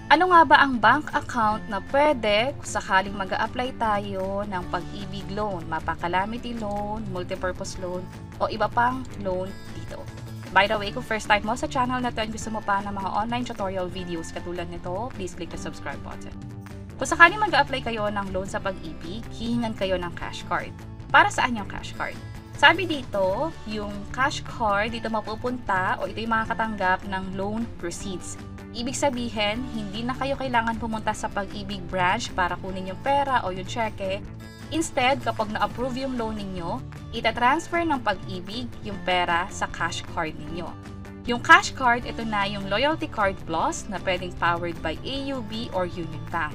Ano nga ba ang bank account na pwede kung sakaling mag-a-apply tayo ng Pag-ibig loan, Mapa-Calamity loan, multipurpose loan, o iba pang loan dito? By the way, kung first time mo sa channel na to and gusto mo pa ng mga online tutorial videos katulad nito, please click the subscribe button. Kung sakaling mag-a-apply kayo ng loan sa Pag-ibig, hihingan kayo ng cash card. Para saan yung cash card? Sabi dito, yung cash card dito mapupunta o ito yung makakatanggap ng loan proceeds. Ibig sabihin, hindi na kayo kailangan pumunta sa Pag-ibig branch para kunin yung pera o yung cheque. Instead, kapag na-approve yung loan ninyo, itatransfer ng Pag-ibig yung pera sa cash card ninyo. Yung cash card, ito na yung Loyalty Card Plus na pwedeng powered by AUB or Union Bank.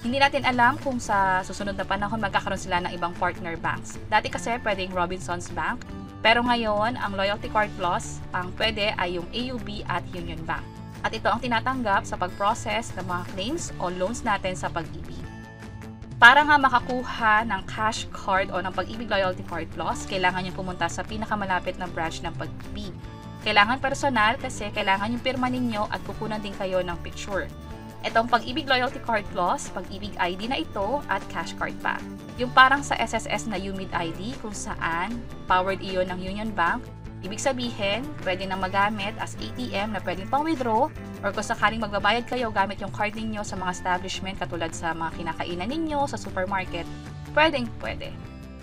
Hindi natin alam kung sa susunod na panahon magkakaroon sila ng ibang partner banks. Dati kasi pwedeng Robinsons Bank, pero ngayon ang Loyalty Card Plus ang pwede ay yung AUB at Union Bank. At ito ang tinatanggap sa pag-process ng mga claims o loans natin sa Pag-ibig. Para nga makakuha ng cash card o ng Pag-ibig Loyalty Card Plus, kailangan nyo pumunta sa pinakamalapit na branch ng Pag-ibig. Kailangan personal kasi kailangan yung pirma ninyo at kukunan din kayo ng picture. Itong Pag-ibig Loyalty Card Plus, Pag-ibig ID na ito at cash card pa. Yung parang sa SSS na UMID ID kung saan powered iyon ng Union Bank. Ibig sabihin, pwede na magamit as ATM na pwedeng pang-withdraw or kung sakaling magbabayad kayo gamit yung card ninyo sa mga establishment katulad sa mga kinakainan ninyo, sa supermarket, pwede.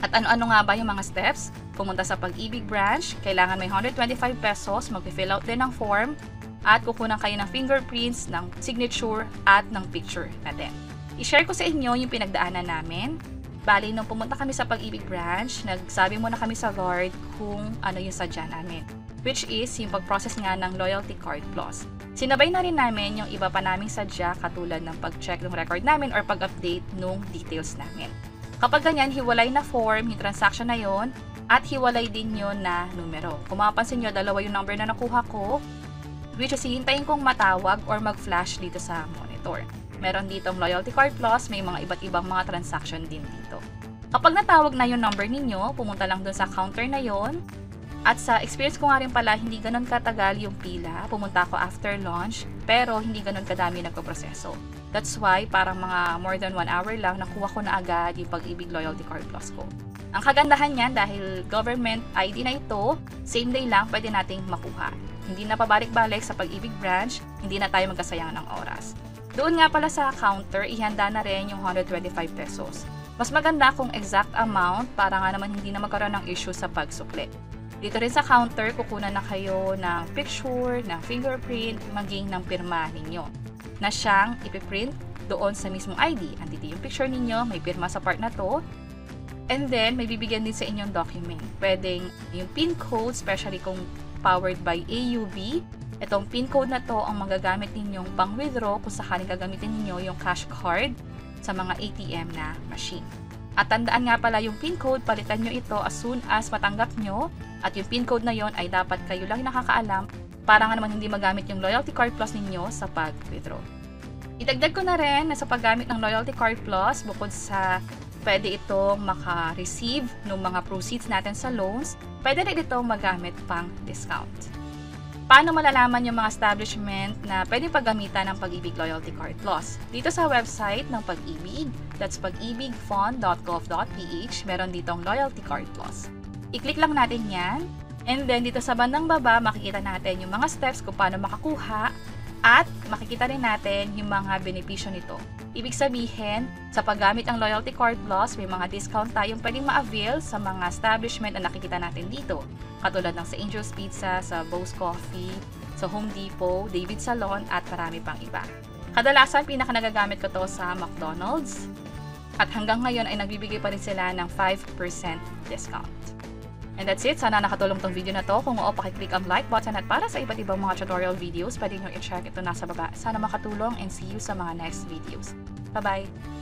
At ano-ano nga ba yung mga steps? Pumunta sa Pag-ibig branch, kailangan may 125 pesos, mag-fill out din ng form, at kukunan kayo ng fingerprints, ng signature, at ng picture natin. I-share ko sa inyo yung pinagdaanan namin. Bali, nung pumunta kami sa Pag-ibig branch, nagsabi muna kami sa guard kung ano yung sadya namin. Which is, yung pag-process nga ng Loyalty Card Plus. Sinabay na rin namin yung iba pa naming sadya katulad ng pag-check ng record namin or pag-update nung details namin. Kapag ganyan, hiwalay na form yung transaction na yon at hiwalay din yun na numero. Kung mapapansin nyo, dalawa yung number na nakuha ko, which is hihintayin kong matawag or mag-flash dito sa monitor. Meron ditong Loyalty Card Plus, may mga iba't ibang mga transaction din dito. Kapag natawag na yung number ninyo, pumunta lang dun sa counter na yon. At sa experience ko nga rin pala, hindi ganun katagal yung pila. Pumunta ako after lunch, pero hindi ganun kadami nagpaproseso. That's why, parang mga more than 1 hour lang, nakuha ko na agad yung Pag-ibig Loyalty Card Plus ko. Ang kagandahan niyan, dahil government ID na ito, same day lang pwede nating makuha. Hindi na pabalik-balik sa Pag-ibig branch, hindi na tayo magkasayang ng oras. Doon nga pala sa counter, ihanda na rin yung 125 pesos. Mas maganda kung exact amount para nga naman hindi na magkaroon ng issue sa pagsukli. Dito rin sa counter, kukunan na kayo ng picture, ng fingerprint, maging ng pirma ninyo. Na siyang ipiprint doon sa mismong ID. Andito yung picture ninyo, may pirma sa part na to. And then, may bibigyan din sa inyong document. Pwedeng yung PIN code, especially kung powered by AUB. Itong PIN code na to ang magagamit ninyong pang-withdraw kung sakaling gagamitin ninyo yung cash card sa mga ATM na machine. At tandaan nga pala yung PIN code, palitan nyo ito as soon as matanggap nyo at yung PIN code na yon ay dapat kayo lang nakakaalam para nga naman hindi magamit yung Loyalty Card Plus ninyo sa pag-withdraw. Idagdag ko na rin na sa paggamit ng Loyalty Card Plus, bukod sa pwede itong maka-receive ng mga proceeds natin sa loans, pwede rin itong magamit pang discount. Paano malalaman yung mga establishment na pwedeng paggamitan ng Pag-ibig Loyalty Card Plus? Dito sa website ng Pag-ibig, that's pagibigfund.gov.ph, meron ditong Loyalty Card Plus. I-click lang natin yan, and then dito sa bandang baba, makikita natin yung mga steps kung paano makakuha, at makikita rin natin yung mga benepisyo nito. Ibig sabihin, sa paggamit ng Loyalty Card Plus, may mga discount tayong pwedeng ma-avail sa mga establishment na nakikita natin dito. Katulad ng sa Angel's Pizza, sa Bo's Coffee, sa Home Depot, David Salon, at marami pang iba. Kadalasan, pinaka-nagagamit ko to sa McDonald's. At hanggang ngayon ay nagbibigay pa rin sila ng 5% discount. And that's it. Sana nakatulong tong video na to. Kung oo, pakiclick ang like button at para sa iba't ibang mga tutorial videos, pwede nyo i-check ito nasa baba. Sana makatulong and see you sa mga next videos. Bye-bye!